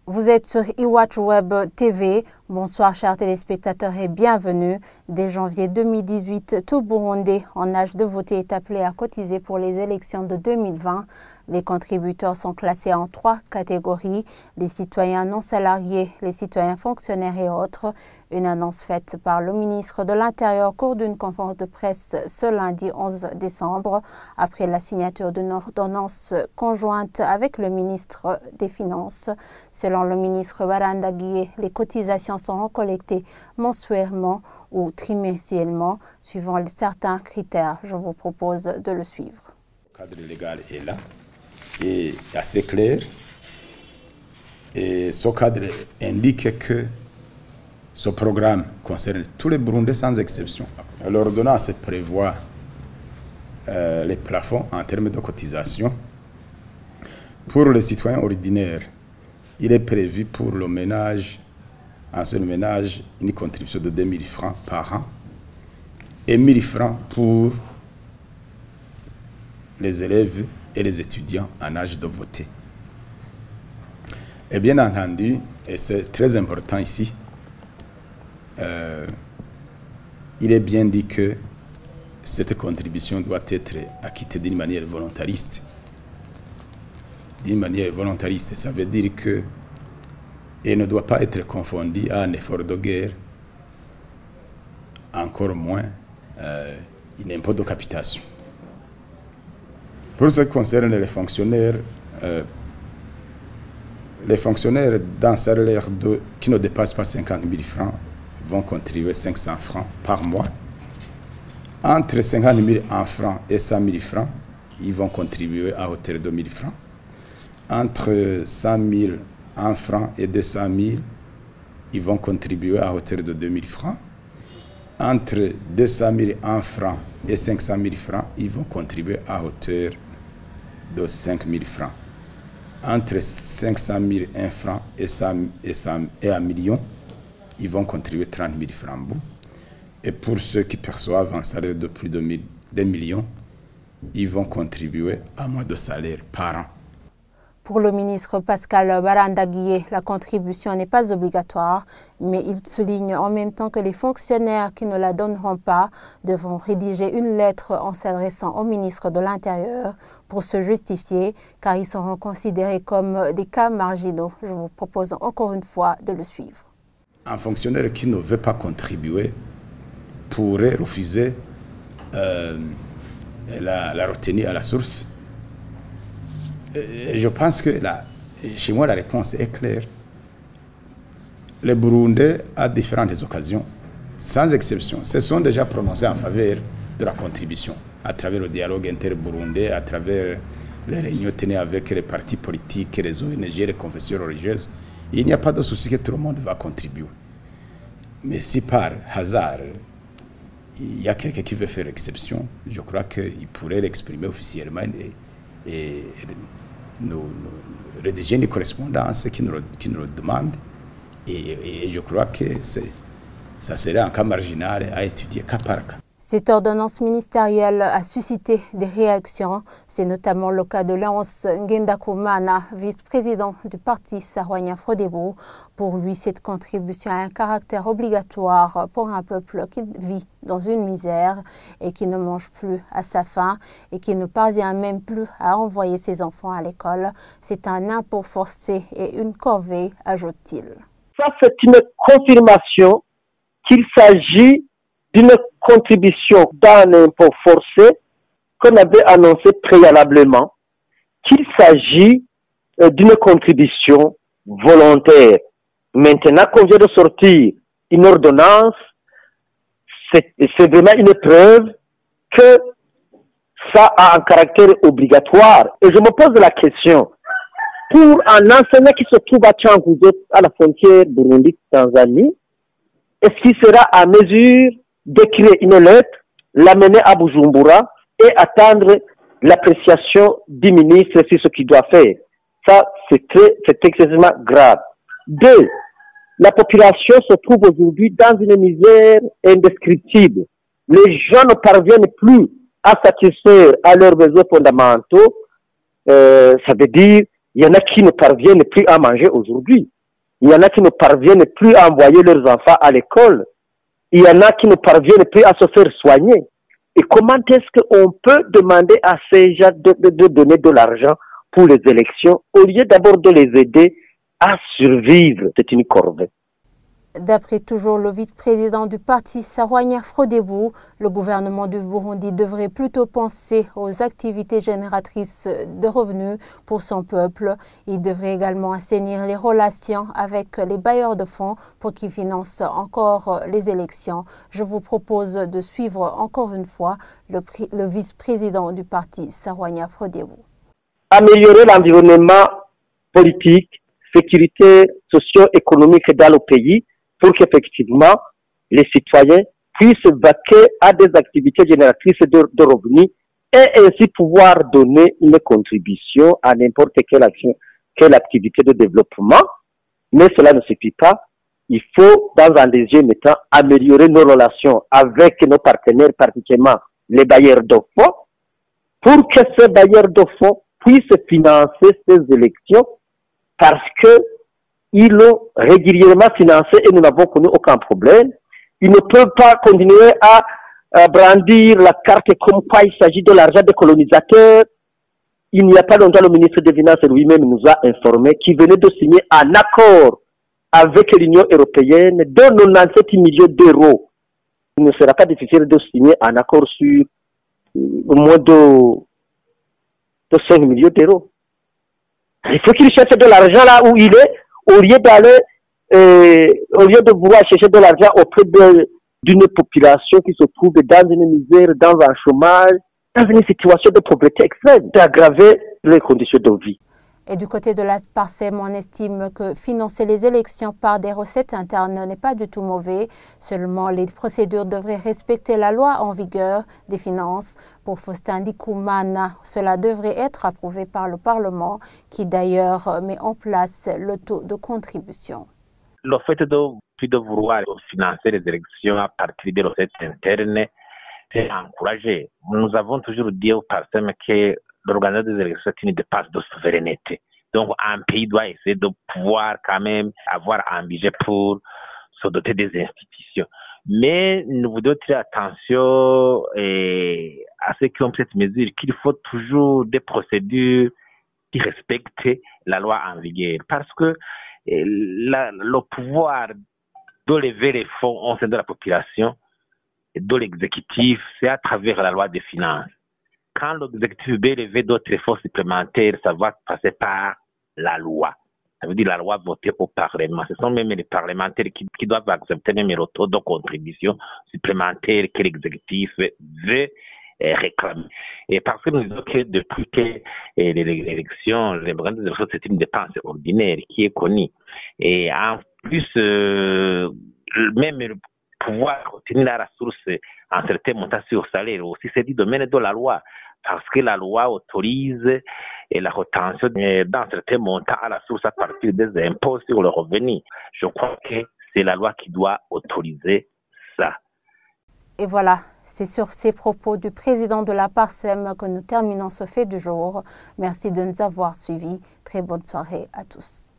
Vous êtes sur iWatch Web TV. Bonsoir chers téléspectateurs et bienvenue. Dès janvier 2018, tout Burundais en âge de voter est appelé à cotiser pour les élections de 2020. Les contributeurs sont classés en 3 catégories, les citoyens non salariés, les citoyens fonctionnaires et autres. Une annonce faite par le ministre de l'Intérieur au cours d'une conférence de presse ce lundi 11 décembre, après la signature d'une ordonnance conjointe avec le ministre des Finances. Selon le ministre Barandagie, les cotisations seront collectées mensuellement ou trimestriellement, suivant certains critères. Je vous propose de le suivre. Le cadre légal est là, est assez clair, et ce cadre indique que ce programme concerne tous les Burundais sans exception. L'ordonnance prévoit les plafonds en termes de cotisation. Pour les citoyens ordinaires, il est prévu pour le ménage, un seul ménage, une contribution de 2 000 francs par an et 1 000 francs pour les élèves et les étudiants en âge de voter. Et bien entendu, et c'est très important ici, il est bien dit que cette contribution doit être acquittée d'une manière volontariste. D'une manière volontariste, ça veut dire que elle ne doit pas être confondue à un effort de guerre, encore moins un impôt de capitation. Pour ce qui concerne les fonctionnaires d'un salaire qui ne dépasse pas 50 000 francs vont contribuer 500 francs par mois. Entre 50 000 francs et 100 000 francs, ils vont contribuer à hauteur de 1 000 francs. Entre 100 000 francs et 200 000, ils vont contribuer à hauteur de 2 000 francs. Entre 200 000 francs et 500 000 francs, ils vont contribuer à hauteur de 5 000 francs. Entre 500 000 francs et 1 million, ils vont contribuer 30 000 francs. Et pour ceux qui perçoivent un salaire de plus de 2 millions, ils vont contribuer à moins de salaire par an. Pour le ministre Pascal Barandagie, la contribution n'est pas obligatoire, mais il souligne en même temps que les fonctionnaires qui ne la donneront pas devront rédiger une lettre en s'adressant au ministre de l'Intérieur pour se justifier, car ils seront considérés comme des cas marginaux. Je vous propose encore une fois de le suivre. Un fonctionnaire qui ne veut pas contribuer pourrait refuser la retenue à la source. Je pense que chez moi, la réponse est claire. Les Burundais, à différentes occasions, sans exception, se sont déjà prononcés en faveur de la contribution, à travers le dialogue inter-burundais, à travers les réunions tenues avec les partis politiques, les ONG, les confessions religieuses. Il n'y a pas de souci que tout le monde va contribuer. Mais si par hasard, il y a quelqu'un qui veut faire exception, je crois qu'il pourrait l'exprimer officiellement et nous rédiger une correspondance qui nous le demande. Et je crois que ça serait un cas marginal à étudier cas par cas. Cette ordonnance ministérielle a suscité des réactions. C'est notamment le cas de Léonce Ngendakumana, vice-président du parti Sarwanya Frodebo. Pour lui, cette contribution a un caractère obligatoire pour un peuple qui vit dans une misère et qui ne mange plus à sa faim et qui ne parvient même plus à envoyer ses enfants à l'école. C'est un impôt forcé et une corvée, ajoute-t-il. Ça, c'est une confirmation qu'il s'agit d'une contribution d'un impôt forcé qu'on avait annoncé préalablement, qu'il s'agit d'une contribution volontaire. Maintenant qu'on vient de sortir une ordonnance, c'est vraiment une preuve que ça a un caractère obligatoire. Et je me pose la question, pour un enseignant qui se trouve à Tchangouzé, à la frontière Burundi-Tanzanie, est-ce qu'il sera à mesure d'écrire une lettre, l'amener à Bujumbura et attendre l'appréciation du ministre sur ce qu'il doit faire? Ça, c'est excessivement grave. 2. La population se trouve aujourd'hui dans une misère indescriptible. Les gens ne parviennent plus à satisfaire à leurs besoins fondamentaux. Ça veut dire il y en a qui ne parviennent plus à manger aujourd'hui. Il y en a qui ne parviennent plus à envoyer leurs enfants à l'école. Il y en a qui ne parviennent plus à se faire soigner. Et comment est-ce qu'on peut demander à ces gens de donner de l'argent pour les élections au lieu d'abord de les aider à survivre? C'est une corvée. D'après toujours le vice-président du parti Sarwanya Frodebo, le gouvernement du Burundi devrait plutôt penser aux activités génératrices de revenus pour son peuple. Il devrait également assainir les relations avec les bailleurs de fonds pour qu'ils financent encore les élections. Je vous propose de suivre encore une fois le vice-président du parti Sarwanya Frodebo. Améliorer l'environnement politique, sécurité socio-économique dans le pays, pour qu'effectivement les citoyens puissent vaquer à des activités génératrices de revenus et ainsi pouvoir donner une contribution à n'importe quelle action, quelle activité de développement. Mais cela ne suffit pas. Il faut, dans un deuxième temps, améliorer nos relations avec nos partenaires, particulièrement les bailleurs de fonds, pour que ces bailleurs de fonds puissent financer ces élections parce que ils l'ont régulièrement financé et nous n'avons connu aucun problème. Ils ne peuvent pas continuer à brandir la carte comme quoi il s'agit de l'argent des colonisateurs. Il n'y a pas longtemps, le ministre des Finances lui-même nous a informé qu'il venait de signer un accord avec l'Union européenne de 97 millions d'euros. Il ne sera pas difficile de signer un accord sur moins de 5 millions d'euros. Il faut qu'il cherche de l'argent là où il est, au lieu de vouloir chercher de l'argent auprès d'une population qui se trouve dans une misère, dans un chômage, dans une situation de pauvreté extrême, d'aggraver les conditions de vie. Et du côté de la PARSEM, on estime que financer les élections par des recettes internes n'est pas du tout mauvais. Seulement, les procédures devraient respecter la loi en vigueur des finances. Pour Faustin Ndikoumana, cela devrait être approuvé par le Parlement, qui d'ailleurs met en place le taux de contribution. Le fait de vouloir financer les élections à partir des recettes internes, c'est encouragé. Nous avons toujours dit au PARSEM que l'organisation des élections est une dépense de souveraineté. Donc, un pays doit essayer de pouvoir quand même avoir un budget pour se doter des institutions. Mais nous voulons tirer attention à ceux qui ont cette mesure, qu'il faut toujours des procédures qui respectent la loi en vigueur. Parce que le pouvoir de lever les fonds au sein de la population et de l'exécutif, c'est à travers la loi des finances. Quand l'exécutif veut lever d'autres fonds supplémentaires, ça va passer par la loi. Ça veut dire la loi votée au Parlement. Ce sont même les parlementaires qui doivent accepter même le taux de contribution supplémentaire que l'exécutif veut réclamer. Et parce que nous disons que depuis que l'élection, c'est une dépense ordinaire qui est connue. Et en plus, même le pouvoir retenir la ressource en certains montants sur salaire aussi, c'est du domaine de la loi. Parce que la loi autorise la retention dans certains montants à la source à partir des impôts sur le revenu. Je crois que c'est la loi qui doit autoriser ça. Et voilà, c'est sur ces propos du président de la PARSEM que nous terminons ce fait du jour. Merci de nous avoir suivis. Très bonne soirée à tous.